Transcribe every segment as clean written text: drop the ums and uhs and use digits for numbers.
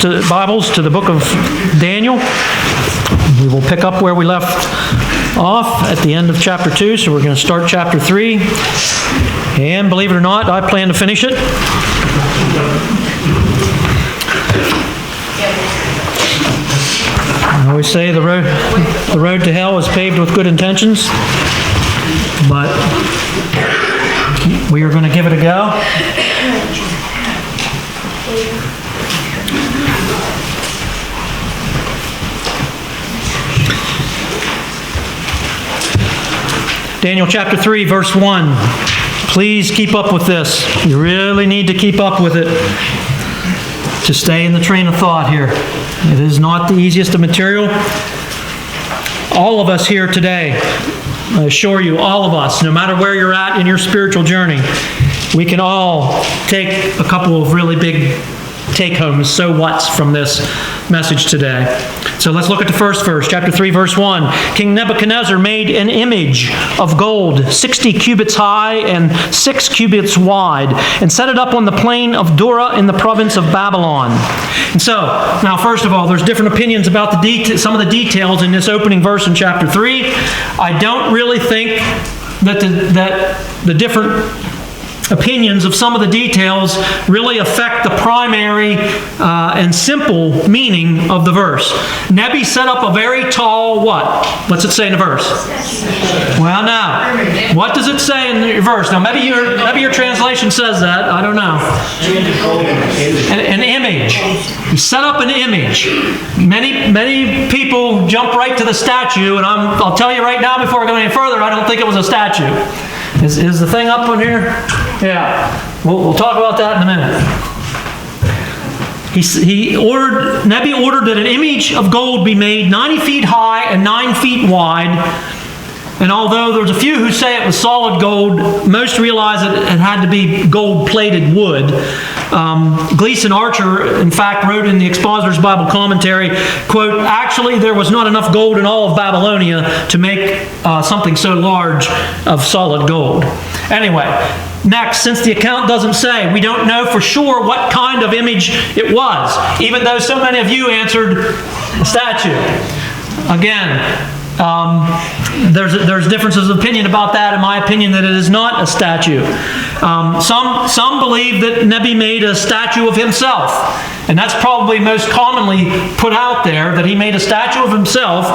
Bibles to the book of Daniel. We will pick up where we left off at the end of chapter 2, so we're going to start chapter 3. And believe it or not, I plan to finish it. I always say the road to hell is paved with good intentions, but we are going to give it a go. Daniel chapter 3, verse 1. Please keep up with this. You really need to keep up with it to stay in the train of thought here. It is not the easiest of material. All of us here today, I assure you, all of us, no matter where you're at in your spiritual journey, we can all take a couple of really big take-homes, so what's, from this message today. So let's look at the first verse, chapter 3, verse 1. King Nebuchadnezzar made an image of gold, 60 cubits high and 6 cubits wide, and set it up on the plain of Dura in the province of Babylon. And so, now first of all, there's different opinions about some of the details in this opening verse in chapter 3. I don't really think that the different opinions of some of the details really affect the primary and simple meaning of the verse. Nebi set up a very tall what? What's it say in the verse? Well, now, what does it say in the verse? Now, maybe your translation says that. I don't know. An image. He set up an image. Many people jump right to the statue, and I'll tell you right now before I go any further, I don't think it was a statue. Is the thing up on here? Yeah. We'll talk about that in a minute. Nebi ordered that an image of gold be made 90 feet high and 9 feet wide. And although there's a few who say it was solid gold, most realize that it had to be gold-plated wood. Gleason Archer, in fact, wrote in the Expositor's Bible Commentary, quote, "Actually, there was not enough gold in all of Babylonia to make something so large of solid gold." Anyway, next, since the account doesn't say, we don't know for sure what kind of image it was, even though so many of you answered a statue. Again, there's differences of opinion about that. In my opinion, that it is not a statue. Some believe that Nebi made a statue of himself, and that's probably most commonly put out there, that he made a statue of himself,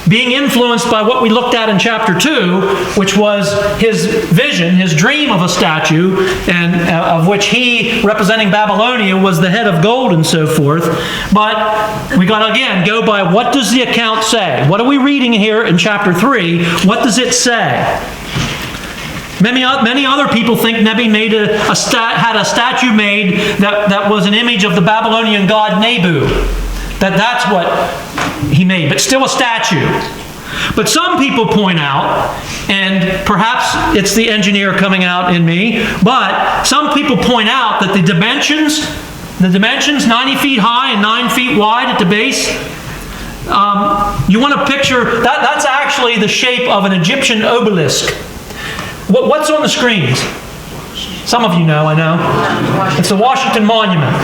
being influenced by what we looked at in chapter 2, which was his vision, his dream of a statue, and of which he, representing Babylonia, was the head of gold and so forth. But we got to, again, go by what does the account say? What are we reading here in chapter 3? What does it say? Many other people think Nebi made had a statue made that was an image of the Babylonian god Nabu. That's what he made, but still a statue. But some people point out, and perhaps it's the engineer coming out in me, but some people point out that the dimensions 90 feet high and 9 feet wide at the base, you want to picture, that's actually the shape of an Egyptian obelisk. What's on the screens? Some of you know, I know. It's the Washington Monument.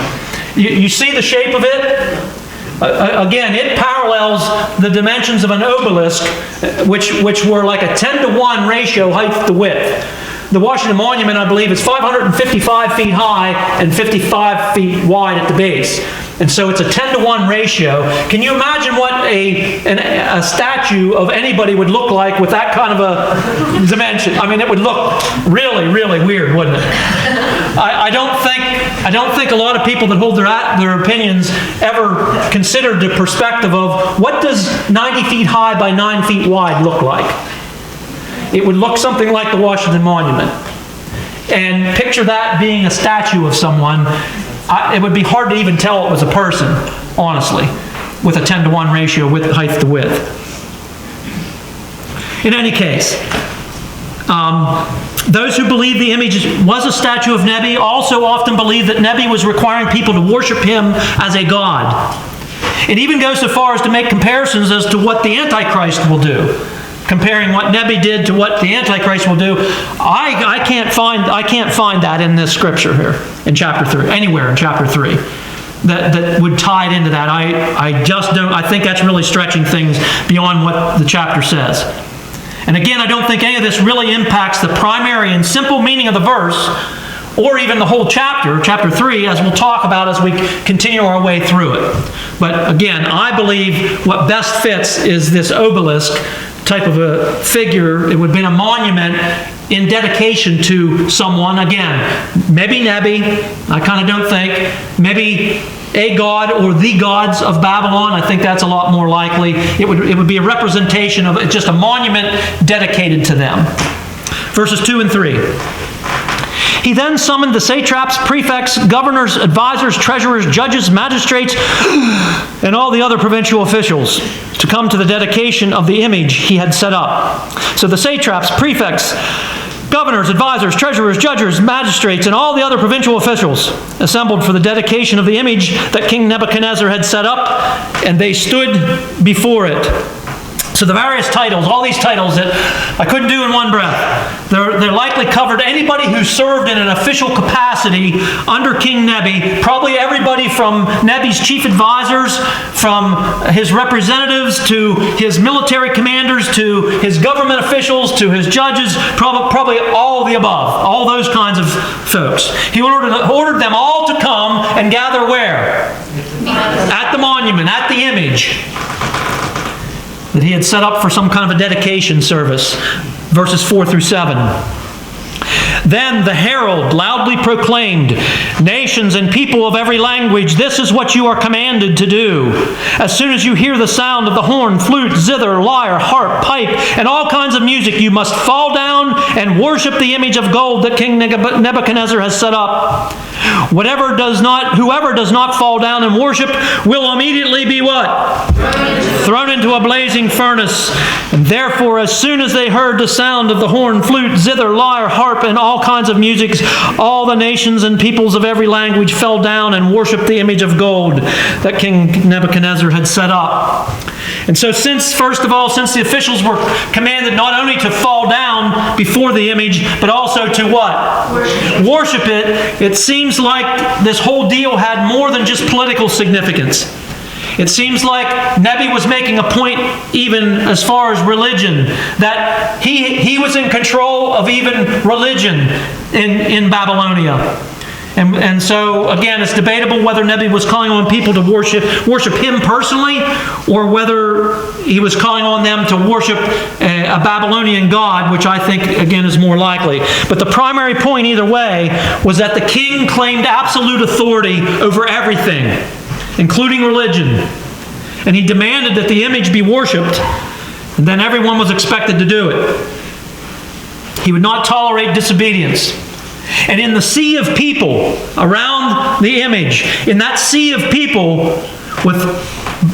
You see the shape of it? Again, it parallels the dimensions of an obelisk, which were like a 10-to-1 ratio height to width. The Washington Monument, I believe, is 555 feet high and 55 feet wide at the base. And so it's a 10-to-1 ratio. Can you imagine what a statue of anybody would look like with that kind of a dimension? I mean, it would look really, really weird, wouldn't it? I don't think a lot of people that hold their opinions ever considered the perspective of what does 90 feet high by 9 feet wide look like? It would look something like the Washington Monument. And picture that being a statue of someone. It would be hard to even tell it was a person, honestly, with a 10-to-1 ratio with height to width. In any case, those who believe the image was a statue of Nebi also often believe that Nebi was requiring people to worship him as a god. It even goes so far as to make comparisons as to what the Antichrist will do. Comparing what Nebi did to what the Antichrist will do. I can't find that in this scripture here in chapter 3, anywhere in chapter 3. that would tie it into that. I just don't, I think that's really stretching things beyond what the chapter says. And again, I don't think any of this really impacts the primary and simple meaning of the verse, or even the whole chapter, chapter 3, as we'll talk about as we continue our way through it. But again, I believe what best fits is this obelisk type of a figure. It would have been a monument in dedication to someone. Again, maybe Nebi, I kind of don't think. Maybe a god or the gods of Babylon. I think that's a lot more likely. It would be a representation of just a monument dedicated to them. Verses 2 and 3. He then summoned the satraps, prefects, governors, advisors, treasurers, judges, magistrates, and all the other provincial officials to come to the dedication of the image he had set up. So the satraps, prefects, governors, advisors, treasurers, judges, magistrates, and all the other provincial officials assembled for the dedication of the image that King Nebuchadnezzar had set up, and they stood before it. So the various titles, all these titles that I couldn't do in one breath, they're likely covered anybody who served in an official capacity under King Nebi, probably everybody from Nebi's chief advisors, from his representatives to his military commanders to his government officials to his judges, probably all of the above, all those kinds of folks. He ordered them all to come and gather where? At the monument, at the image that he had set up for some kind of a dedication service. Verses 4 through 7. Then the herald loudly proclaimed, "Nations and people of every language, this is what you are commanded to do. As soon as you hear the sound of the horn, flute, zither, lyre, harp, pipe, and all kinds of music, you must fall down and worship the image of gold that King Nebuchadnezzar has set up. Whoever does not fall down and worship will immediately be what? Thrown into a blazing furnace. And therefore, as soon as they heard the sound of the horn, flute, zither, lyre, harp, and all kinds of music, all the nations and peoples of every language fell down and worshipped the image of gold that King Nebuchadnezzar had set up." And so since the officials were commanded not only to fall down before the image, but also to what? Worship it. It seems like this whole deal had more than just political significance. It seems like Nebi was making a point even as far as religion, that he was in control of even religion in Babylonia. And so, again, it's debatable whether Nebi was calling on people to worship him personally, or whether he was calling on them to worship a Babylonian god, which I think, again, is more likely. But the primary point either way was that the king claimed absolute authority over everything, including religion. And he demanded that the image be worshipped, and then everyone was expected to do it. He would not tolerate disobedience. And in the sea of people around the image, in that sea of people with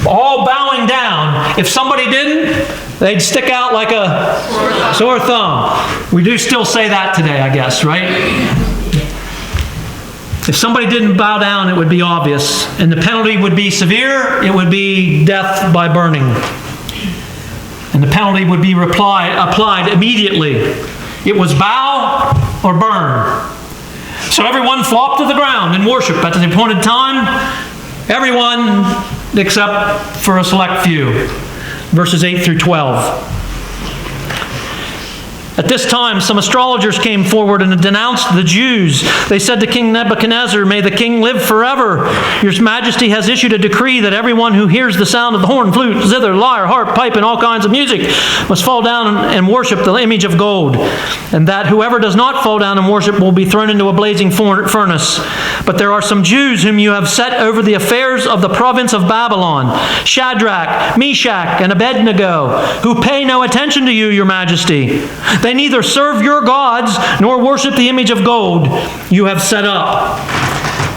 all bowing down, if somebody didn't, they'd stick out like a sore thumb. We do still say that today, I guess, right? If somebody didn't bow down, it would be obvious. And the penalty would be severe. It would be death by burning. And the penalty would be applied immediately. It was bow or burn. So everyone flopped to the ground and worshiped at the appointed time. Everyone except for a select few. Verses 8 through 12. At this time, some astrologers came forward and denounced the Jews. They said to King Nebuchadnezzar, "May the king live forever. Your majesty has issued a decree that everyone who hears the sound of the horn, flute, zither, lyre, harp, pipe, and all kinds of music must fall down and worship the image of gold, and that whoever does not fall down and worship will be thrown into a blazing furnace. But there are some Jews whom you have set over the affairs of the province of Babylon, Shadrach, Meshach, and Abednego, who pay no attention to you, your majesty. They neither serve your gods nor worship the image of gold you have set up."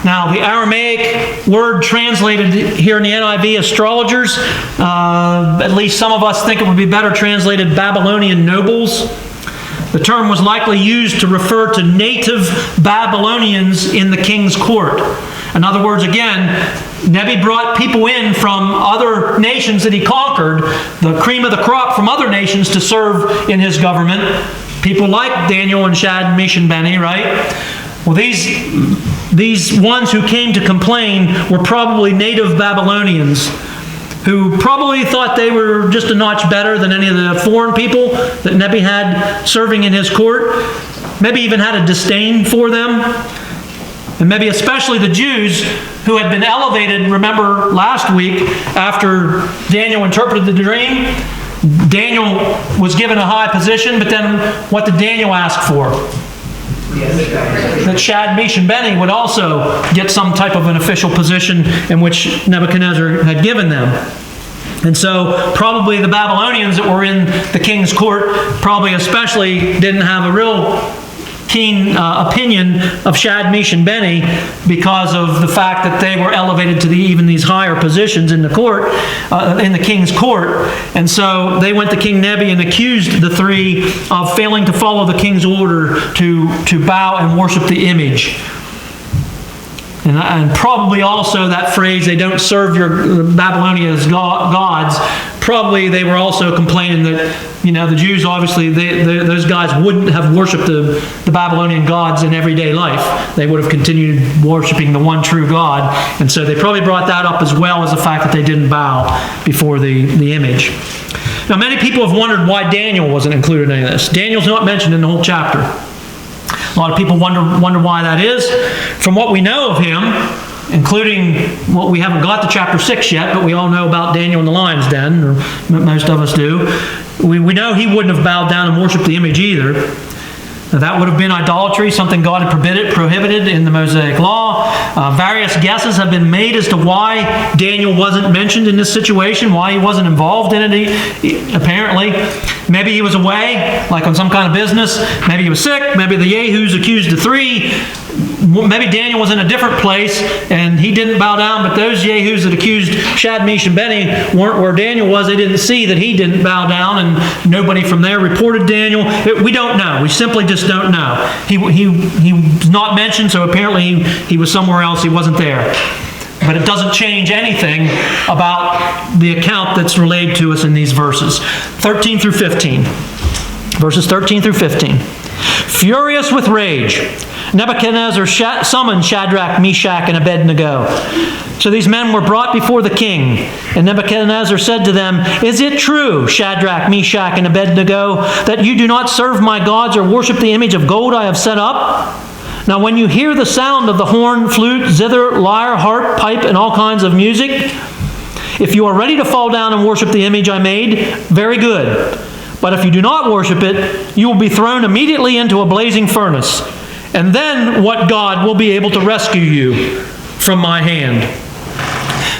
Now, the Aramaic word translated here in the NIV, astrologers, at least some of us think it would be better translated Babylonian nobles. The term was likely used to refer to native Babylonians in the king's court. In other words, again, Nebi brought people in from other nations that he conquered, the cream of the crop from other nations to serve in his government. People like Daniel and Shadrach, Meshach, and Abednego, right? Well, these ones who came to complain were probably native Babylonians who probably thought they were just a notch better than any of the foreign people that Nebi had serving in his court. Maybe even had a disdain for them. And maybe especially the Jews who had been elevated, remember last week, after Daniel interpreted the dream. Daniel was given a high position, but then what did Daniel ask for? That Shad, Mesh, and Beni would also get some type of an official position in which Nebuchadnezzar had given them. And so probably the Babylonians that were in the king's court probably especially didn't have a real keen opinion of Shad, Mesh, and Beni because of the fact that they were elevated to even these higher positions in the court, in the king's court. And so they went to King Nebi and accused the three of failing to follow the king's order to bow and worship the image. And probably also that phrase, they don't serve your Babylonia's gods, probably they were also complaining that, the Jews obviously, those guys wouldn't have worshipped the Babylonian gods in everyday life. They would have continued worshiping the one true God. And so they probably brought that up as well as the fact that they didn't bow before the image. Now, many people have wondered why Daniel wasn't included in any of this. Daniel's not mentioned in the whole chapter. A lot of people wonder why that is. From what we know of him, including what we haven't got to chapter 6 yet, but we all know about Daniel in the lion's den, or most of us do. We know he wouldn't have bowed down and worshipped the image either. Now, that would have been idolatry, something God had prohibited in the Mosaic Law. Various guesses have been made as to why Daniel wasn't mentioned in this situation, why he wasn't involved in it, apparently. Maybe he was away, like on some kind of business. Maybe he was sick. Maybe the Yahoos accused the three. Maybe Daniel was in a different place and he didn't bow down, but those Yahoos that accused Shad, Mesh, and Beni weren't where Daniel was. They didn't see that he didn't bow down, and nobody from there reported Daniel. We don't know. We simply just don't know. He was not mentioned, so apparently he was somewhere else. He wasn't there. But it doesn't change anything about the account that's relayed to us in these verses. 13 through 15. Verses 13 through 15. Furious with rage, Nebuchadnezzar summoned Shadrach, Meshach, and Abednego. So these men were brought before the king, and Nebuchadnezzar said to them, "Is it true, Shadrach, Meshach, and Abednego, that you do not serve my gods or worship the image of gold I have set up? Now when you hear the sound of the horn, flute, zither, lyre, harp, pipe, and all kinds of music, if you are ready to fall down and worship the image I made, very good. But if you do not worship it, you will be thrown immediately into a blazing furnace. And then what God will be able to rescue you from my hand?"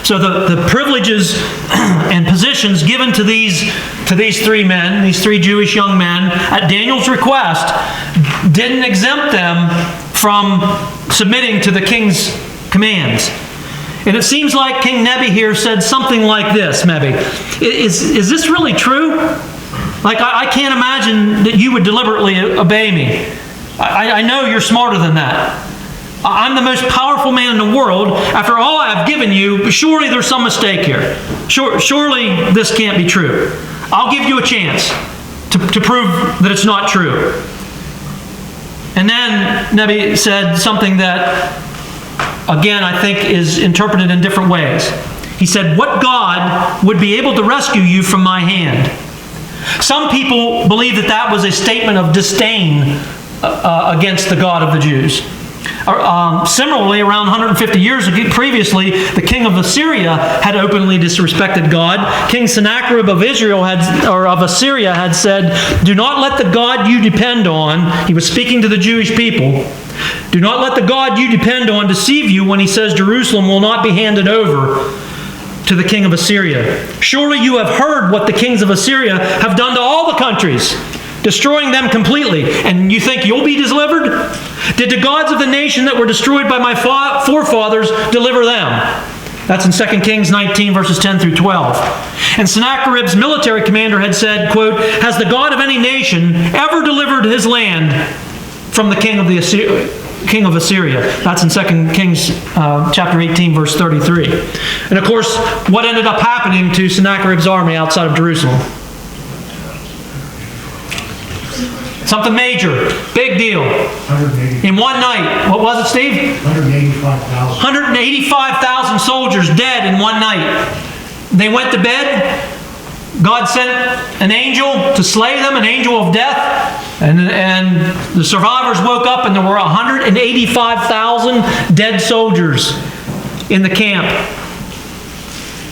So the privileges and positions given to these three men, these three Jewish young men, at Daniel's request, didn't exempt them from submitting to the king's commands. And it seems like King Nebi here said something like this, maybe. Is this really true? Like, I can't imagine that you would deliberately obey me. I know you're smarter than that. I'm the most powerful man in the world. After all I have given you, surely there's some mistake here. Surely this can't be true. I'll give you a chance to prove that it's not true. And then Nebi said something that, again, I think is interpreted in different ways. He said, "What God would be able to rescue you from my hand?" Some people believe that that was a statement of disdain against the God of the Jews. Similarly, around 150 years previously, the king of Assyria had openly disrespected God. King Sennacherib of Assyria had said, "Do not let the God you depend on," he was speaking to the Jewish people, "do not let the God you depend on deceive you when he says Jerusalem will not be handed over to the king of Assyria. Surely you have heard what the kings of Assyria have done to all the countries, destroying them completely. And you think you'll be delivered? Did the gods of the nation that were destroyed by my forefathers deliver them?" That's in 2 Kings 19, verses 10 through 12. And Sennacherib's military commander had said, quote, "Has the God of any nation ever delivered his land from the king of Assyria?" That's in 2 Kings chapter 18, verse 33. And of course, what ended up happening to Sennacherib's army outside of Jerusalem? Something major. Big deal. 180. In one night. What was it, Steve? 185,000. 185,000 soldiers dead in one night. They went to bed. God sent an angel to slay them, an angel of death. And the survivors woke up and there were 185,000 dead soldiers in the camp.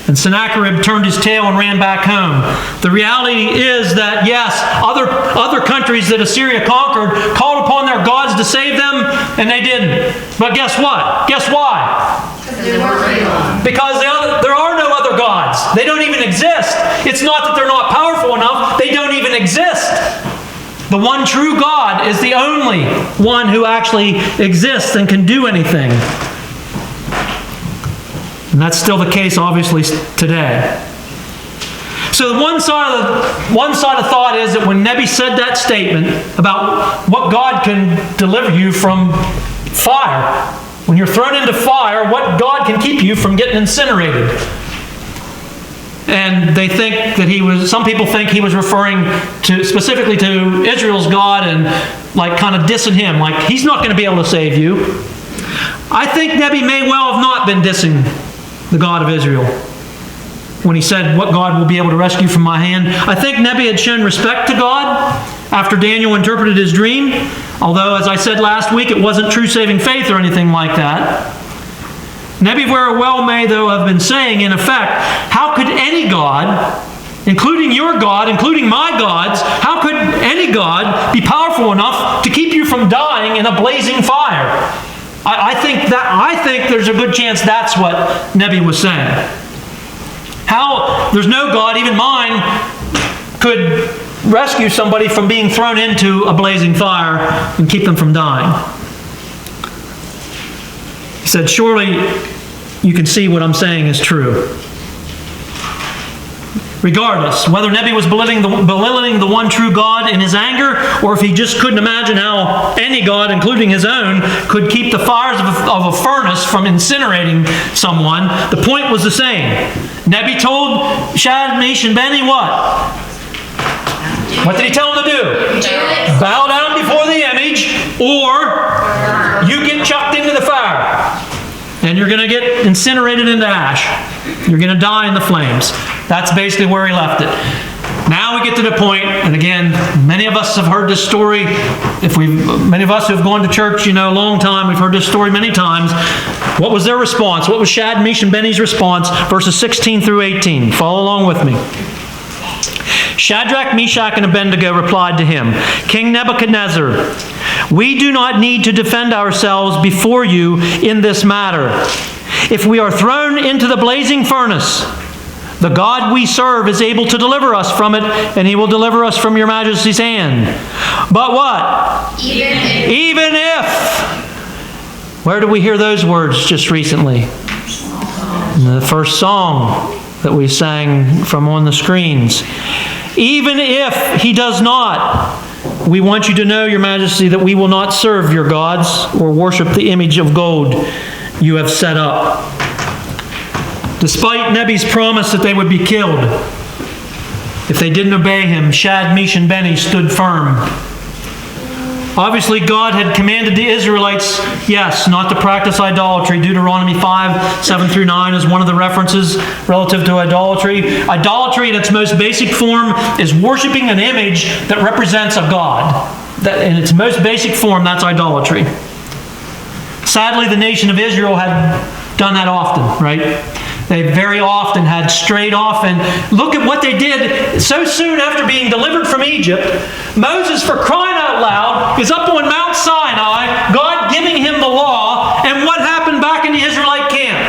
And Sennacherib turned his tail and ran back home. The reality is that, yes, other countries that Assyria conquered called upon their gods to save them, and they didn't. But guess what? Guess why? Because there are no other gods. They don't even exist. It's not that they're not powerful enough. They don't even exist. The one true God is the only one who actually exists and can do anything. And that's still the case, obviously, today. So the one side of thought is that when Nebi said that statement about what God can deliver you from fire, when you're thrown into fire, what God can keep you from getting incinerated. And they think that some people think he was referring specifically to Israel's God and like kind of dissing him, like he's not going to be able to save you. I think Nebi may well have not been dissing the God of Israel when he said, what God will be able to rescue from my hand. I think Nebi had shown respect to God after Daniel interpreted his dream, although, as I said last week, it wasn't true saving faith or anything like that. Nebi very well may, though, have been saying, in effect, how could any God, including your God, including my gods, how could any God be powerful enough to keep you from dying in a blazing fire? I think there's a good chance that's what Nebi was saying. How there's no God, even mine, could rescue somebody from being thrown into a blazing fire and keep them from dying. He said, surely you can see what I'm saying is true. Regardless, whether Nebi was belittling the one true God in his anger, or if he just couldn't imagine how any God, including his own, could keep the fires of a furnace from incinerating someone, the point was the same. Nebi told Shadrach, Meshach, and Abednego what? What did he tell them to do? Bow down before the image, or you get chucked into the fire. And you're going to get incinerated into ash. You're going to die in the flames. That's basically where he left it. Now we get to the point, and again, many of us have heard this story. Many of us who have gone to church, a long time, we've heard this story many times. What was their response? What was Shadrach, Meshach, and Abednego's response? Verses 16 through 18. Follow along with me. Shadrach, Meshach, and Abednego replied to him, King Nebuchadnezzar, we do not need to defend ourselves before you in this matter. If we are thrown into the blazing furnace, the God we serve is able to deliver us from it, and he will deliver us from your majesty's hand. But what? Even if. Where did we hear those words just recently? In the first song that we sang from on the screens. Even if he does not, we want you to know, your majesty, that we will not serve your gods or worship the image of gold you have set up. Despite Nebi's promise that they would be killed if they didn't obey him, Shadrach, Meshach, and Abednego stood firm. Obviously, God had commanded the Israelites, yes, not to practice idolatry. Deuteronomy 5, 7 through 9 is one of the references relative to idolatry. Idolatry in its most basic form is worshiping an image that represents a God. In its most basic form, that's idolatry. Sadly, the nation of Israel had done that often, right? They very often had strayed off, and look at what they did so soon after being delivered from Egypt. Moses, for crying out loud, is up on Mount Sinai, God giving him the law, and what happened back in the Israelite camp?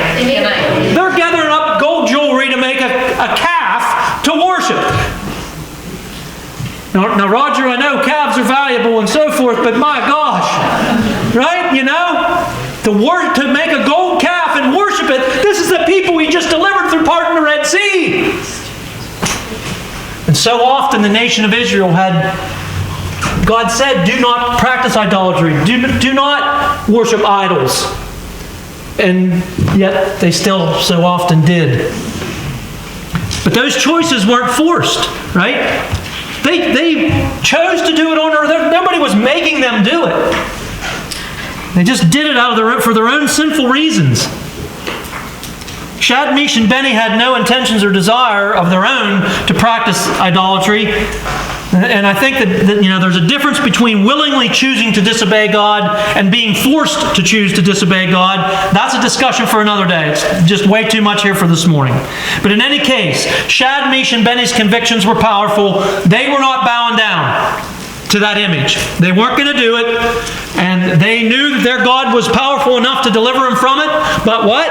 They're gathering up gold jewelry to make a calf to worship. Now, Roger, I know calves are valuable and so forth, but my gosh, right? To make a gold calf and worship it, this is the people we just delivered through parting the Red Sea. And so often the nation of Israel God said, do not practice idolatry. Do not worship idols. And yet they still so often did. But those choices weren't forced, right? They chose to do it on earth. Nobody was making them do it. They just did it for their own sinful reasons. Shad, Mish, and Benny had no intentions or desire of their own to practice idolatry. And I think that there's a difference between willingly choosing to disobey God and being forced to choose to disobey God. That's a discussion for another day. It's just way too much here for this morning. But in any case, Shad, Mish, and Benny's convictions were powerful. They were not bowing down to that image. They weren't going to do it. And they knew that their God was powerful enough to deliver them from it. But what?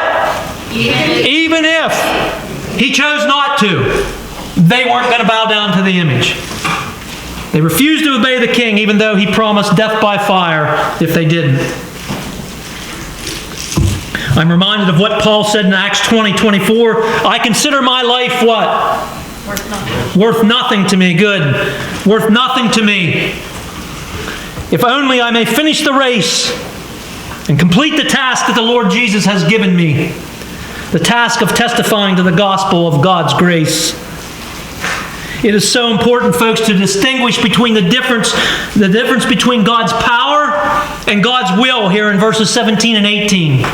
Even if he chose not to, they weren't going to bow down to the image. They refused to obey the king, even though he promised death by fire if they didn't. I'm reminded of what Paul said in Acts 20:24. I consider my life what? Worth nothing. Worth nothing to me. Good. Worth nothing to me. If only I may finish the race and complete the task that the Lord Jesus has given me. The task of testifying to the gospel of God's grace. It is so important, folks, to distinguish between the difference between God's power and God's will here in verses 17 and 18.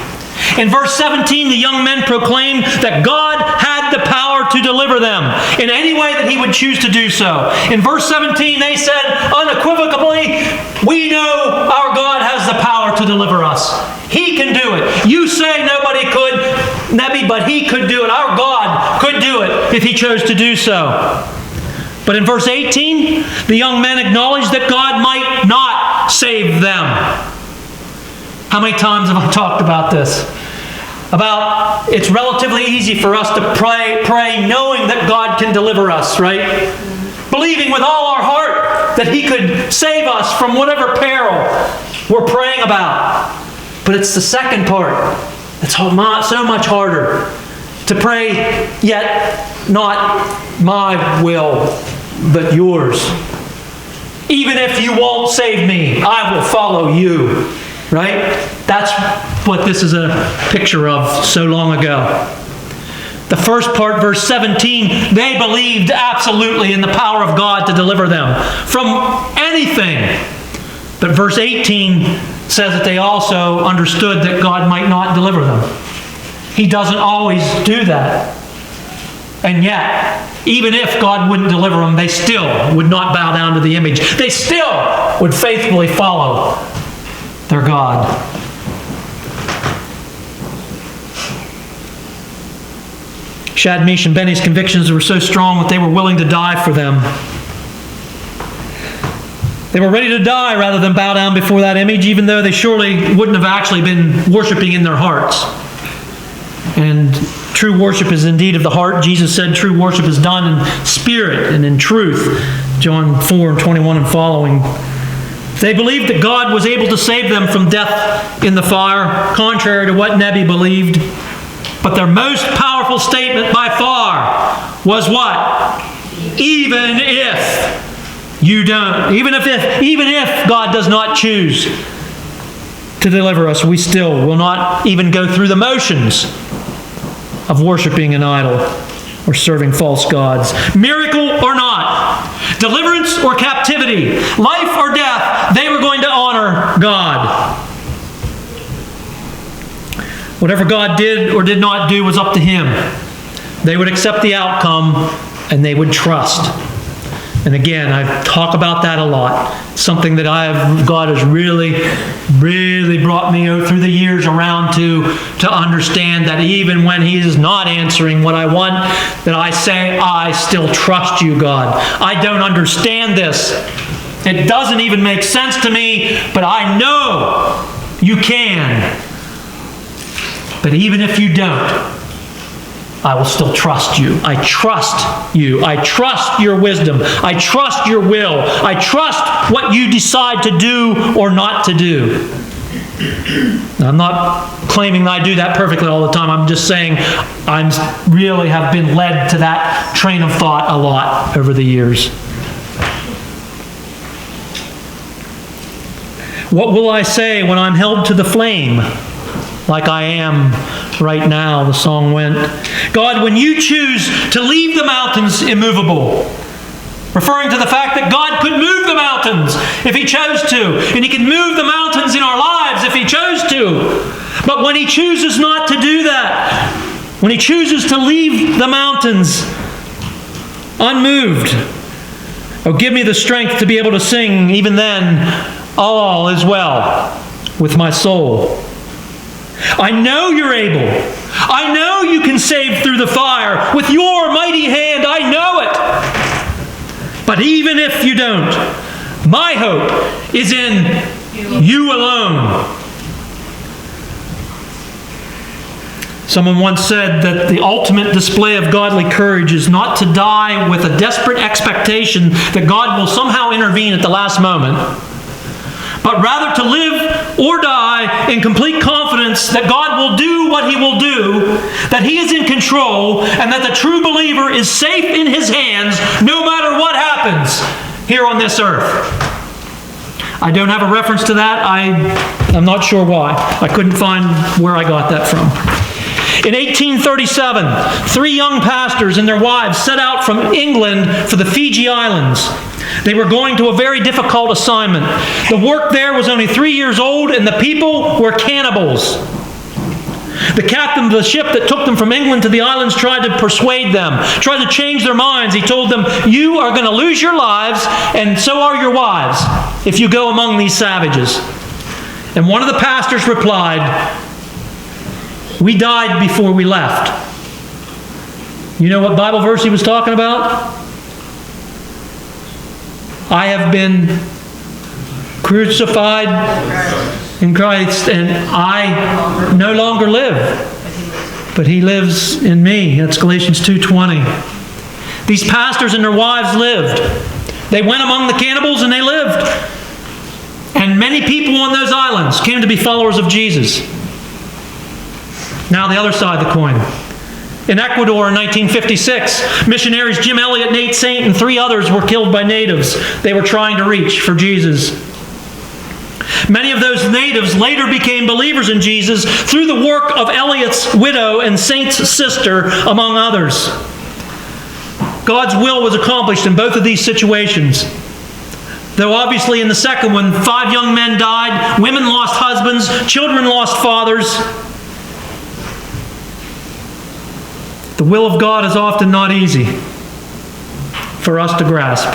In verse 17, the young men proclaimed that God had the power to deliver them in any way that he would choose to do so. In verse 17, they said unequivocally, we know our God has the power to deliver us. He can do it. You say nobody could, Nebi, but he could do it. Our God could do it if he chose to do so. But in verse 18, the young men acknowledged that God might not save them. How many times have I talked about this? About it's relatively easy for us to pray knowing that God can deliver us, right? Believing with all our heart that he could save us from whatever peril we're praying about. But it's the second part that's so much harder. To pray, yet not my will, but yours. Even if you won't save me, I will follow you. Right? That's what this is a picture of so long ago. The first part, verse 17, they believed absolutely in the power of God to deliver them from anything. But verse 18 says that they also understood that God might not deliver them. He doesn't always do that. And yet, even if God wouldn't deliver them, they still would not bow down to the image. They still would faithfully follow their God. Shad, Mish, and Benny's convictions were so strong that they were willing to die for them. They were ready to die rather than bow down before that image, even though they surely wouldn't have actually been worshiping in their hearts. And true worship is indeed of the heart. Jesus said true worship is done in spirit and in truth. John 4:21 and following. They believed that God was able to save them from death in the fire, contrary to what Nebi believed. But their most powerful statement by far was what? Even if you don't, even if God does not choose to deliver us, we still will not even go through the motions of worshiping an idol or serving false gods. Miracle or not, deliverance or captivity, life or death, they were going to honor God. Whatever God did or did not do was up to him. They would accept the outcome and they would trust. And again, I talk about that a lot. Something that God has really, really brought me through the years around to understand that even when he is not answering what I want, that I say, I still trust you, God. I don't understand this. It doesn't even make sense to me, but I know you can. But even if you don't, I will still trust you. I trust you. I trust your wisdom. I trust your will. I trust what you decide to do or not to do. Now, I'm not claiming that I do that perfectly all the time. I'm just saying I really have been led to that train of thought a lot over the years. What will I say when I'm held to the flame? Like I am right now, the song went. God, when you choose to leave the mountains immovable, referring to the fact that God could move the mountains if He chose to, and He can move the mountains in our lives if He chose to. But when He chooses not to do that, when He chooses to leave the mountains unmoved, oh, give me the strength to be able to sing even then, all is well with my soul. I know You're able. I know You can save through the fire. With Your mighty hand, I know it. But even if You don't, my hope is in You alone. Someone once said that the ultimate display of godly courage is not to die with a desperate expectation that God will somehow intervene at the last moment, but rather to live or die in complete confidence that God will do what He will do, that He is in control, and that the true believer is safe in His hands no matter what happens here on this earth. I don't have a reference to that. I'm not sure why. I couldn't find where I got that from. In 1837, 3 young pastors and their wives set out from England for the Fiji Islands. They were going to a very difficult assignment. The work there was only 3 years old, and the people were cannibals. The captain of the ship that took them from England to the islands tried to persuade them, tried to change their minds. He told them, "You are going to lose your lives, and so are your wives, if you go among these savages." And one of the pastors replied, "We died before we left." You know what Bible verse he was talking about? I have been crucified in Christ, and I no longer live, but He lives in me. That's Galatians 2:20. These pastors and their wives lived. They went among the cannibals and they lived. And many people on those islands came to be followers of Jesus. Now the other side of the coin. In Ecuador in 1956, missionaries Jim Elliot, Nate Saint, and 3 others were killed by natives they were trying to reach for Jesus. Many of those natives later became believers in Jesus through the work of Elliot's widow and Saint's sister, among others. God's will was accomplished in both of these situations. Though obviously in the second one, 5 young men died, women lost husbands, children lost fathers. The will of God is often not easy for us to grasp.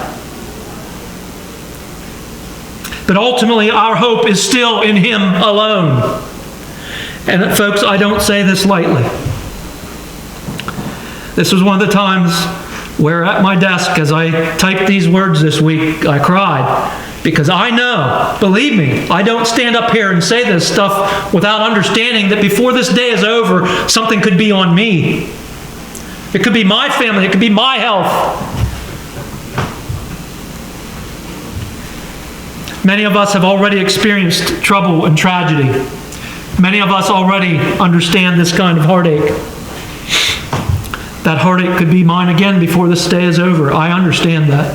But ultimately, our hope is still in Him alone. And folks, I don't say this lightly. This was one of the times where at my desk, as I typed these words this week, I cried. Because I know, believe me, I don't stand up here and say this stuff without understanding that before this day is over, something could be on me. It could be my family. It could be my health. Many of us have already experienced trouble and tragedy. Many of us already understand this kind of heartache. That heartache could be mine again before this day is over. I understand that.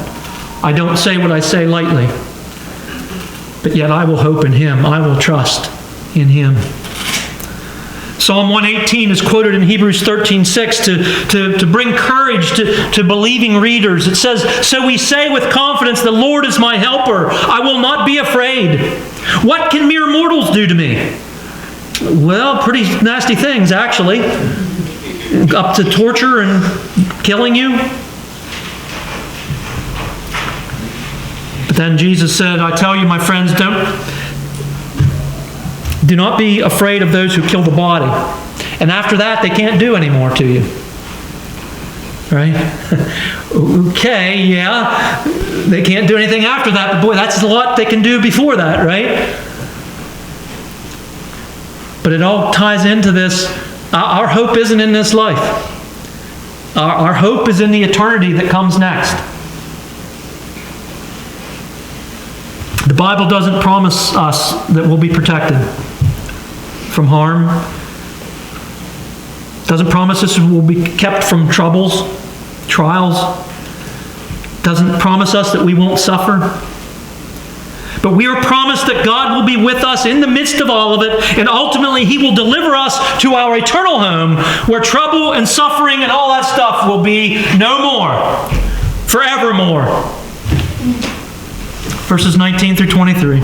I don't say what I say lightly. But yet I will hope in Him. I will trust in Him. Psalm 118 is quoted in Hebrews 13:6 to bring courage to believing readers. It says, "So we say with confidence, the Lord is my helper. I will not be afraid. What can mere mortals do to me?" Well, pretty nasty things, actually. Up to torture and killing you. But then Jesus said, "I tell you, my friends, do not be afraid of those who kill the body. And after that, they can't do any more to you." Right? Okay, yeah. They can't do anything after that, but boy, that's a lot they can do before that, right? But it all ties into this. Our hope isn't in this life. Our hope is in the eternity that comes next. The Bible doesn't promise us that we'll be protected from harm. Doesn't promise us we'll be kept from troubles, trials. Doesn't promise us that we won't suffer. But we are promised that God will be with us in the midst of all of it, and ultimately He will deliver us to our eternal home, where trouble and suffering and all that stuff will be no more. forevermore. Verses 19 through 23.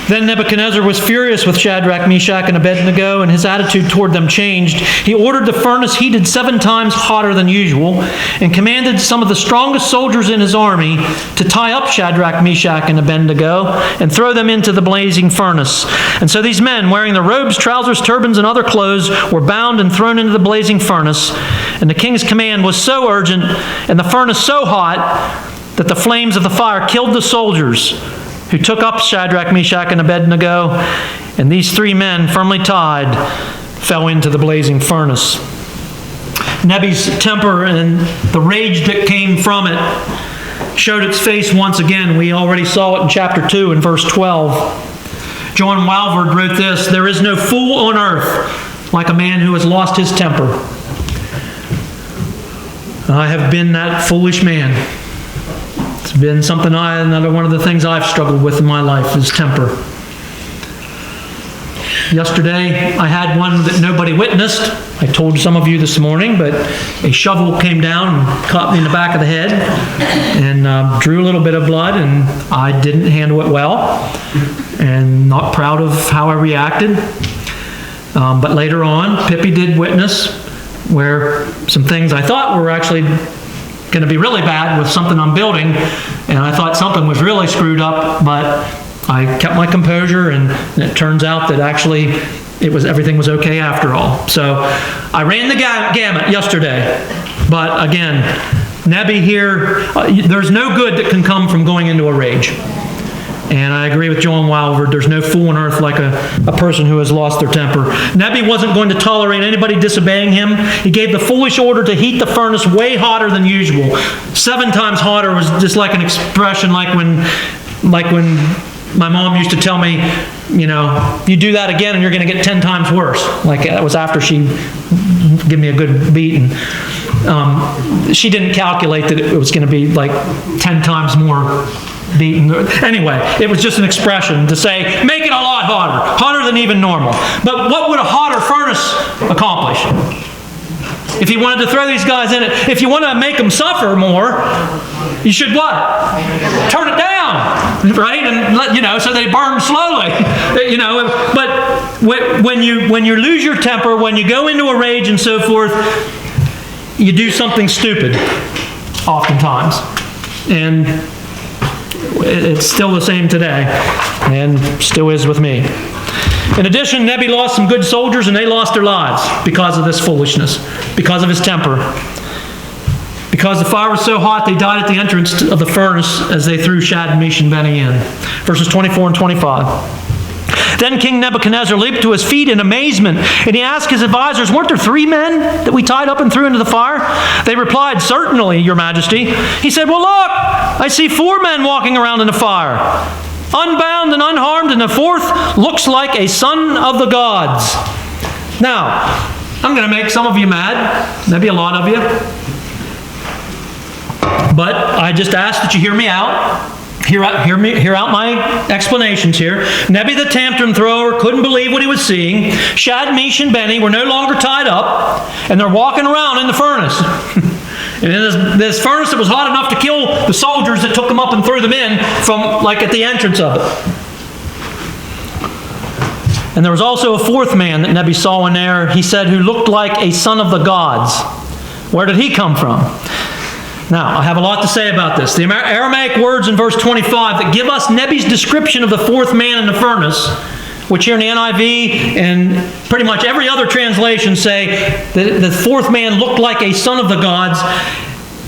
Then Nebuchadnezzar was furious with Shadrach, Meshach, and Abednego, and his attitude toward them changed. He ordered the furnace heated 7 times hotter than usual, and commanded some of the strongest soldiers in his army to tie up Shadrach, Meshach, and Abednego, and throw them into the blazing furnace. And so these men, wearing their robes, trousers, turbans, and other clothes, were bound and thrown into the blazing furnace. And the king's command was so urgent, and the furnace so hot, that the flames of the fire killed the soldiers who took up Shadrach, Meshach, and Abednego, and these 3 men, firmly tied, fell into the blazing furnace. Nebi's temper and the rage that came from it showed its face once again. We already saw it in chapter 2 and verse 12. John Walvoord wrote this: "There is no fool on earth like a man who has lost his temper. I have been that foolish man." It's been something another one of the things I've struggled with in my life is temper. Yesterday, I had one that nobody witnessed. I told some of you this morning, but a shovel came down and caught me in the back of the head and drew a little bit of blood, and I didn't handle it well, and not proud of how I reacted. But later on, Pippi did witness where some things I thought were actually going to be really bad with something I'm building, and I thought something was really screwed up, but I kept my composure, and it turns out that actually everything was okay after all. So I ran the gamut yesterday, but again, Nebi here, there's no good that can come from going into a rage. And I agree with John Walvoord, there's no fool on earth like a person who has lost their temper. Nebi wasn't going to tolerate anybody disobeying him. He gave the foolish order to heat the furnace way hotter than usual. 7 times hotter was just like an expression like when my mom used to tell me, you do that again and you're going to get 10 times worse. Like that was after she gave me a good beating. She didn't calculate that it was going to be like 10 times more beaten. Anyway, it was just an expression to say, make it a lot hotter than even normal. But what would a hotter furnace accomplish? If you wanted to throw these guys in it, if you want to make them suffer more, you should what? Turn it down, right? And so they burn slowly. But when you lose your temper, when you go into a rage and so forth, you do something stupid, oftentimes, and it's still the same today, and still is with me. In addition, Nebi lost some good soldiers, and they lost their lives because of this foolishness, because of his temper. Because the fire was so hot, they died at the entrance of the furnace as they threw Shadrach, Meshach, and Abednego in. Verses 24 and 25. Then King Nebuchadnezzar leaped to his feet in amazement, and he asked his advisors, "Weren't there 3 men that we tied up and threw into the fire?" They replied, "Certainly, your majesty." He said, "Well, look, I see 4 men walking around in the fire, unbound and unharmed, and the 4th looks like a son of the gods." Now, I'm going to make some of you mad, maybe a lot of you, but I just ask that you hear me out. Hear out my explanations here. Nebi the tantrum thrower couldn't believe what he was seeing. Shadrach, Meshach, and Abednego were no longer tied up, and they're walking around in the furnace. And in this furnace that was hot enough to kill the soldiers that took them up and threw them in from at the entrance of it. And there was also a 4th man that Nebi saw in there, he said, who looked like a son of the gods. Where did he come from? Now, I have a lot to say about this. The Aramaic words in verse 25 that give us Nebi's description of the 4th man in the furnace, which here in the NIV and pretty much every other translation say that the 4th man looked like a son of the gods.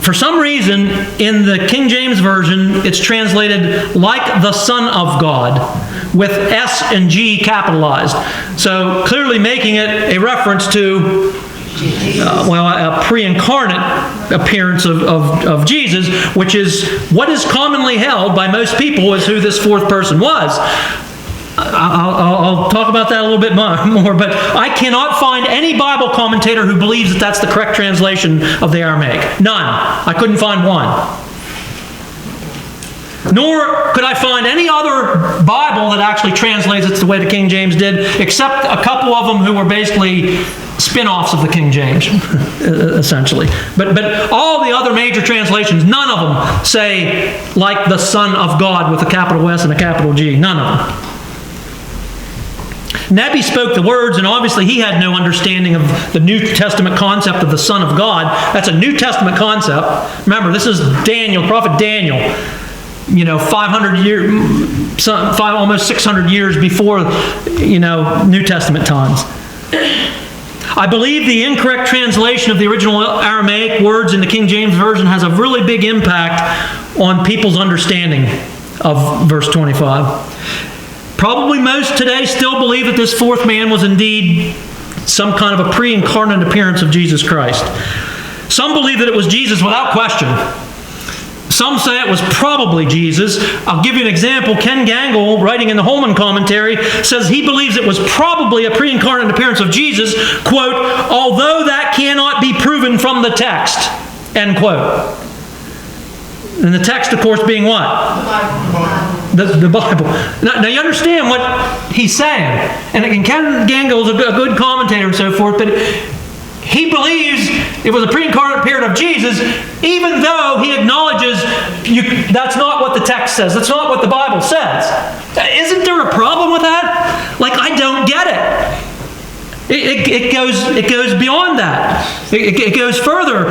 For some reason, in the King James Version, it's translated like the Son of God, with S and G capitalized. So clearly making it a reference to a pre-incarnate appearance of Jesus, which is what is commonly held by most people as who this 4th person was. I'll talk about that a little bit more, but I cannot find any Bible commentator who believes that that's the correct translation of the Aramaic. None. I couldn't find one. Nor could I find any other Bible that actually translates it the way the King James did, except a couple of them who were basically spin-offs of the King James, essentially. But all the other major translations, none of them say, like the Son of God with a capital S and a capital G. None of them. Nebi spoke the words, and obviously he had no understanding of the New Testament concept of the Son of God. That's a New Testament concept. Remember, this is Daniel, prophet Daniel, 500 years, almost 600 years before, New Testament times. I believe the incorrect translation of the original Aramaic words in the King James Version has a really big impact on people's understanding of verse 25. Probably most today still believe that this fourth man was indeed some kind of a pre-incarnate appearance of Jesus Christ. Some believe that it was Jesus without question. Some say it was probably Jesus. I'll give you an example. Ken Gangle, writing in the Holman commentary, says he believes it was probably a pre-incarnate appearance of Jesus, quote, although that cannot be proven from the text, end quote. And the text, of course, being what? The Bible. Now you understand what he's saying. And Ken Gangle is a good commentator and so forth, but he believes it was a pre-incarnate appearance of Jesus, even though he acknowledges that's not what the text says. That's not what the Bible says. Isn't there a problem with that? Like, I don't get it. It goes beyond that. It goes further.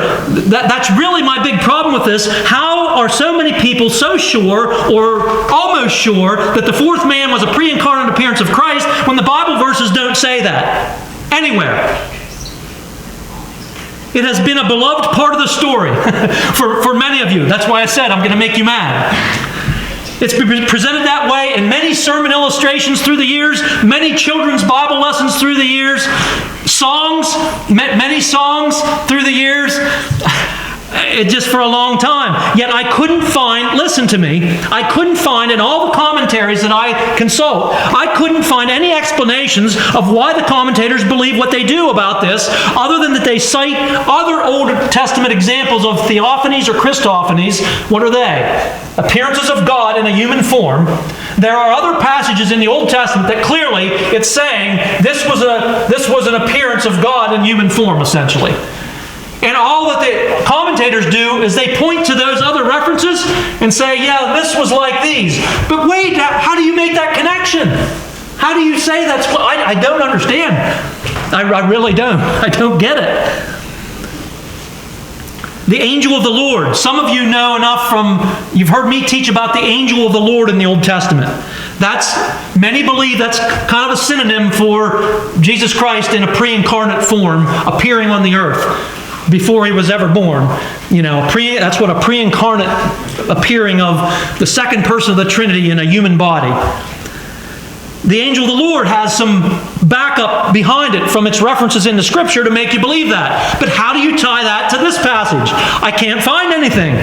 That's really my big problem with this. How are so many people so sure, or almost sure, that the fourth man was a pre-incarnate appearance of Christ when the Bible verses don't say that anywhere? It has been a beloved part of the story for many of you. That's why I said I'm going to make you mad. It's been presented that way in many sermon illustrations through the years, many children's Bible lessons through the years, many songs through the years, just for a long time. Yet I couldn't find, listen to me, I couldn't find in all the commentaries that I consult, I couldn't find any explanations of why the commentators believe what they do about this, other than that they cite other Old Testament examples of theophanies or Christophanies. What are they? Appearances of God in a human form. There are other passages in the Old Testament that clearly it's saying this was an appearance of God in human form, essentially. And all that the commentators do is they point to those other references and say, yeah, this was like these. But wait, how do you make that connection? How do you say that's what? I don't understand. I really don't. I don't get it. The angel of the Lord. Some of you know enough you've heard me teach about the angel of the Lord in the Old Testament. Many believe that's kind of a synonym for Jesus Christ in a pre-incarnate form appearing on the earth before he was ever born. That's what a pre-incarnate appearing of the second person of the Trinity in a human body. The angel of the Lord has some backup behind it from its references in the Scripture to make you believe that. But how do you tie that to this passage? I can't find anything.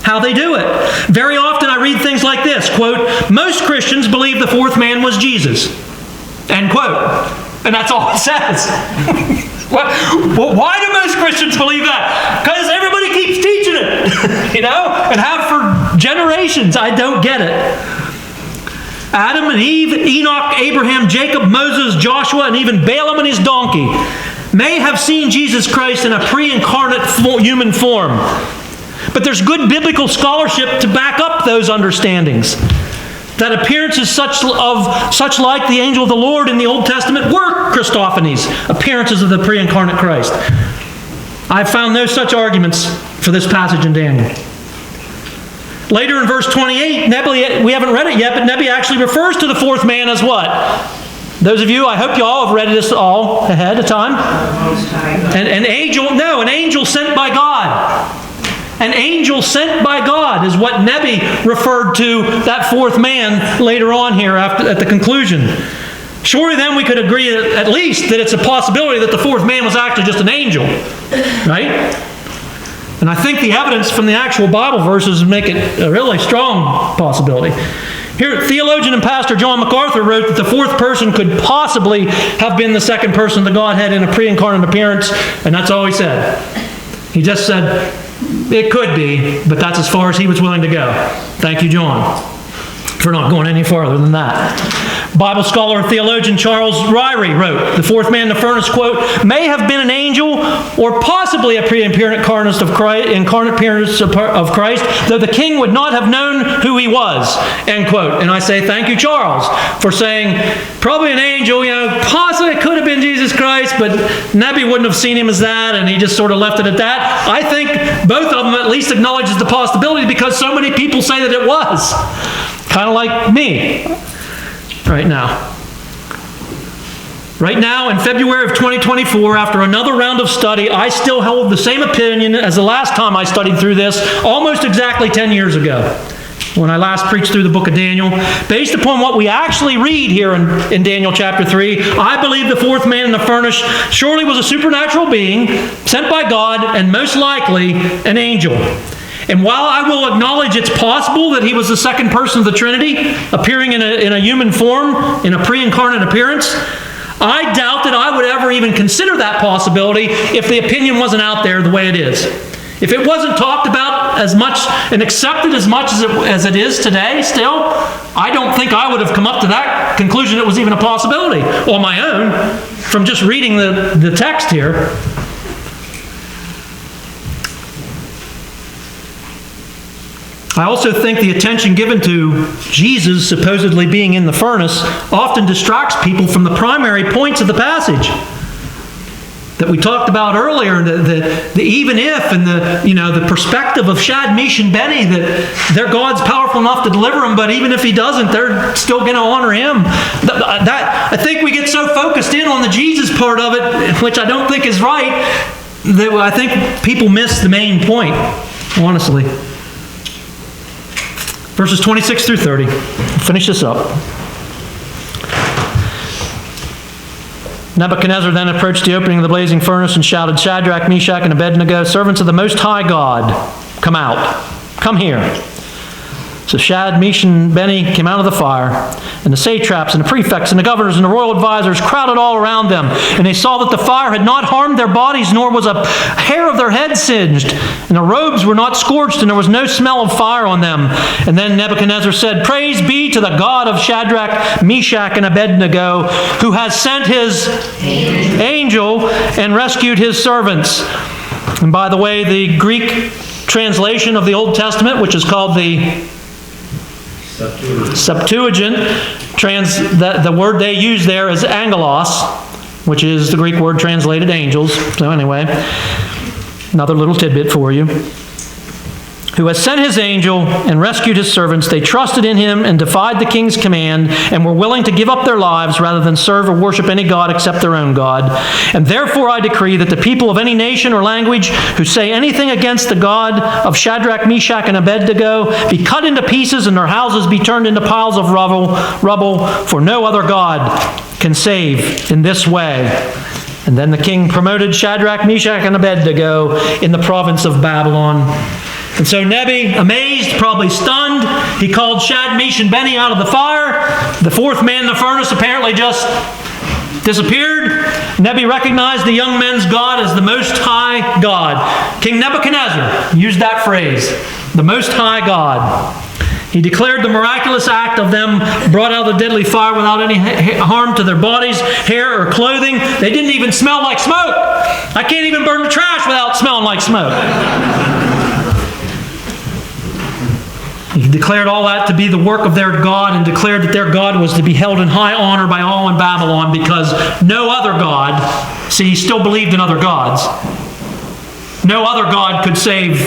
How they do it. Very often I read things like this, quote, most Christians believe the fourth man was Jesus, end quote. And that's all it says. Why do most Christians believe that? Because everybody keeps teaching it, and have for generations. I don't get it. Adam and Eve, Enoch, Abraham, Jacob, Moses, Joshua, and even Balaam and his donkey may have seen Jesus Christ in a pre-incarnate human form. But there's good biblical scholarship to back up those understandings. That appearances such like the angel of the Lord in the Old Testament were Christophanies, appearances of the pre-incarnate Christ. I've found no such arguments for this passage in Daniel. Later in verse 28, Nebi, we haven't read it yet, but Nebi actually refers to the fourth man as what? Those of you, I hope you all have read this all ahead of time. An angel sent by God. An angel sent by God is what Nebi referred to that fourth man later on here at the conclusion. Surely then we could agree at least that it's a possibility that the fourth man was actually just an angel. Right? And I think the evidence from the actual Bible verses make it a really strong possibility. Here, theologian and pastor John MacArthur wrote that the fourth person could possibly have been the second person of the Godhead in a pre-incarnate appearance, and that's all he said. He just said, it could be, but that's as far as he was willing to go. Thank you, John. for not going any farther than that. Bible scholar and theologian Charles Ryrie wrote, the fourth man in the furnace, quote, may have been an angel or possibly a pre-incarnate incarnate appearance of Christ, though the king would not have known who he was, end quote. And I say thank you, Charles, for saying probably an angel, possibly it could have been Jesus Christ, but Nebi wouldn't have seen him as that, and he just sort of left it at that. I think both of them at least acknowledges the possibility because so many people say that it was. Kind of like me right now. Right now, in February of 2024, after another round of study, I still hold the same opinion as the last time I studied through this, almost exactly 10 years ago, when I last preached through the book of Daniel. Based upon what we actually read here in Daniel chapter 3, I believe the fourth man in the furnace surely was a supernatural being sent by God and most likely an angel. And while I will acknowledge it's possible that he was the second person of the Trinity, appearing in a human form, in a pre-incarnate appearance, I doubt that I would ever even consider that possibility if the opinion wasn't out there the way it is. If it wasn't talked about as much and accepted as much as it is today still, I don't think I would have come up to that conclusion it was even a possibility on my own from just reading the text here. I also think the attention given to Jesus supposedly being in the furnace often distracts people from the primary points of the passage that we talked about earlier, the even if and the perspective of Shad, and Benny, that their God's powerful enough to deliver them, but even if he doesn't, they're still going to honor him. I think we get so focused in on the Jesus part of it, which I don't think is right, that I think people miss the main point, honestly. Verses 26 through 30. Finish this up. Nebuchadnezzar then approached the opening of the blazing furnace and shouted, Shadrach, Meshach, and Abednego, servants of the Most High God, come out. Come here. So Shad, Meshach, and Benny came out of the fire, and the satraps and the prefects and the governors and the royal advisors crowded all around them. And they saw that the fire had not harmed their bodies, nor was a hair of their head singed. And the robes were not scorched, and there was no smell of fire on them. And then Nebuchadnezzar said, Praise be to the God of Shadrach, Meshach, and Abednego, who has sent his angel and rescued his servants. And by the way, the Greek translation of the Old Testament, which is called the Septuagint, the word they use there is angelos, which is the Greek word translated angels. So anyway, another little tidbit for you. Who has sent his angel and rescued his servants. They trusted in him and defied the king's command and were willing to give up their lives rather than serve or worship any god except their own God. And therefore I decree that the people of any nation or language who say anything against the God of Shadrach, Meshach, and Abednego be cut into pieces and their houses be turned into piles of rubble, for no other God can save in this way. And then the king promoted Shadrach, Meshach, and Abednego in the province of Babylon. And so Nebi, amazed, probably stunned, he called Shad, Meshach, and Benny out of the fire. The fourth man in the furnace apparently just disappeared. Nebi recognized the young men's God as the Most High God. King Nebuchadnezzar used that phrase, the Most High God. He declared the miraculous act of them brought out of the deadly fire without any harm to their bodies, hair, or clothing. They didn't even smell like smoke. I can't even burn the trash without smelling like smoke. He declared all that to be the work of their God and declared that their God was to be held in high honor by all in Babylon because no other God, see, he still believed in other gods. No other God could save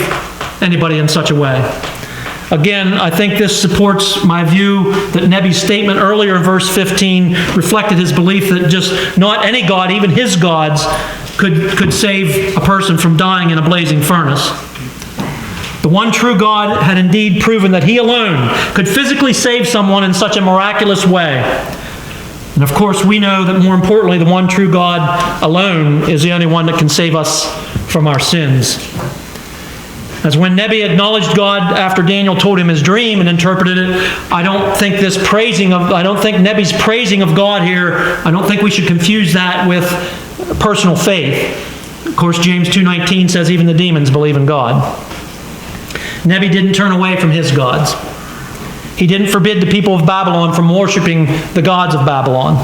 anybody in such a way. Again, I think this supports my view that Nebi's statement earlier in verse 15 reflected his belief that just not any God, even his gods, could save a person from dying in a blazing furnace. The one true God had indeed proven that he alone could physically save someone in such a miraculous way. And of course, we know that more importantly, the one true God alone is the only one that can save us from our sins. As when Nebi acknowledged God after Daniel told him his dream and interpreted it, I don't think Nebi's praising of God here, I don't think we should confuse that with personal faith. Of course, James 2:19 says even the demons believe in God. Nebi didn't turn away from his gods. He didn't forbid the people of Babylon from worshiping the gods of Babylon.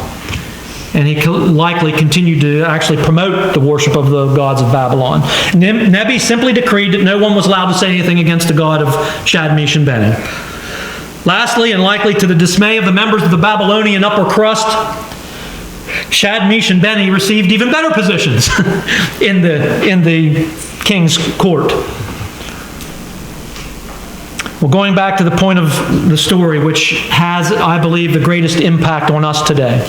And he likely continued to actually promote the worship of the gods of Babylon. Nebi simply decreed that no one was allowed to say anything against the God of Shadmesh and Beni. Lastly, and likely to the dismay of the members of the Babylonian upper crust, Shadmesh and Beni received even better positions in the king's court. Well, going back to the point of the story, which has, I believe, the greatest impact on us today.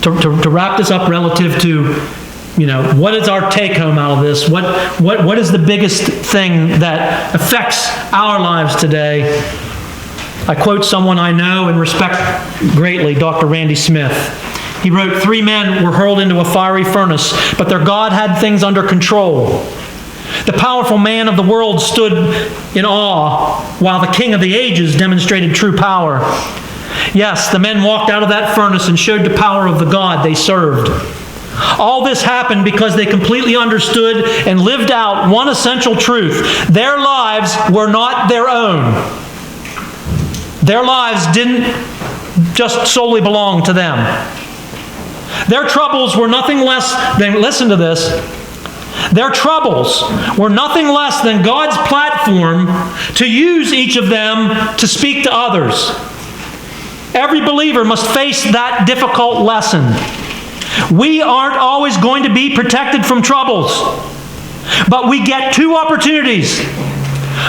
To wrap this up relative to, what is our take-home out of this? What is the biggest thing that affects our lives today? I quote someone I know and respect greatly, Dr. Randy Smith. He wrote, 3 men were hurled into a fiery furnace, but their God had things under control. The powerful man of the world stood in awe, while the king of the ages demonstrated true power. Yes, the men walked out of that furnace and showed the power of the God they served. All this happened because they completely understood and lived out one essential truth. Their lives were not their own. Their lives didn't just solely belong to them. Their troubles were nothing less than, listen to this, their troubles were nothing less than God's platform to use each of them to speak to others. Every believer must face that difficult lesson. We aren't always going to be protected from troubles, but we get 2 opportunities.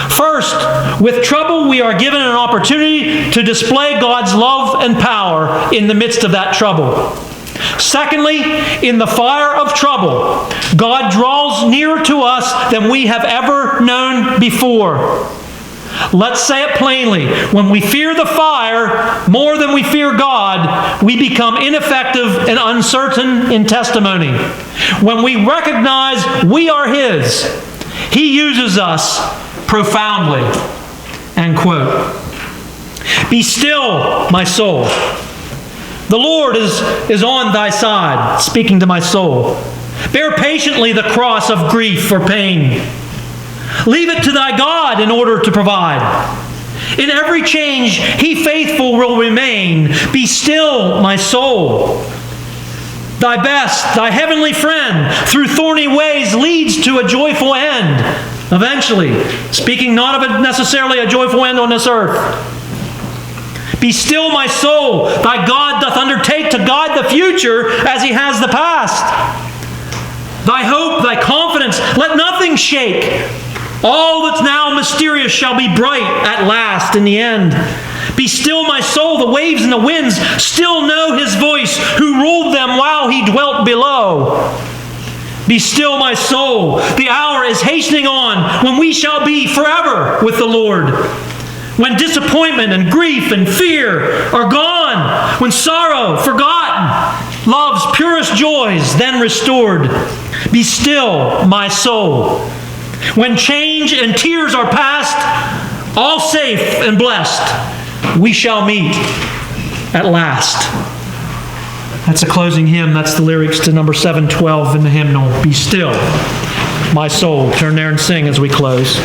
First, with trouble, we are given an opportunity to display God's love and power in the midst of that trouble. Secondly, in the fire of trouble, God draws nearer to us than we have ever known before. Let's say it plainly. When we fear the fire more than we fear God, we become ineffective and uncertain in testimony. When we recognize we are His, He uses us profoundly. End quote. Be still, my soul. The Lord is on thy side, speaking to my soul. Bear patiently the cross of grief or pain. Leave it to thy God in order to provide. In every change, He faithful will remain. Be still, my soul. Thy best, thy heavenly friend, through thorny ways leads to a joyful end. Eventually, speaking not of necessarily a joyful end on this earth. Be still, my soul. Thy God doth undertake to guide the future as He has the past. Thy hope, thy confidence, let nothing shake. All that's now mysterious shall be bright at last in the end. Be still, my soul. The waves and the winds still know His voice, who ruled them while He dwelt below. Be still, my soul. The hour is hastening on when we shall be forever with the Lord. When disappointment and grief and fear are gone, when sorrow forgotten, love's purest joys then restored. Be still, my soul. When change and tears are past, all safe and blessed, we shall meet at last. That's a closing hymn. That's the lyrics to number 712 in the hymnal. Be still, my soul. Turn there and sing as we close.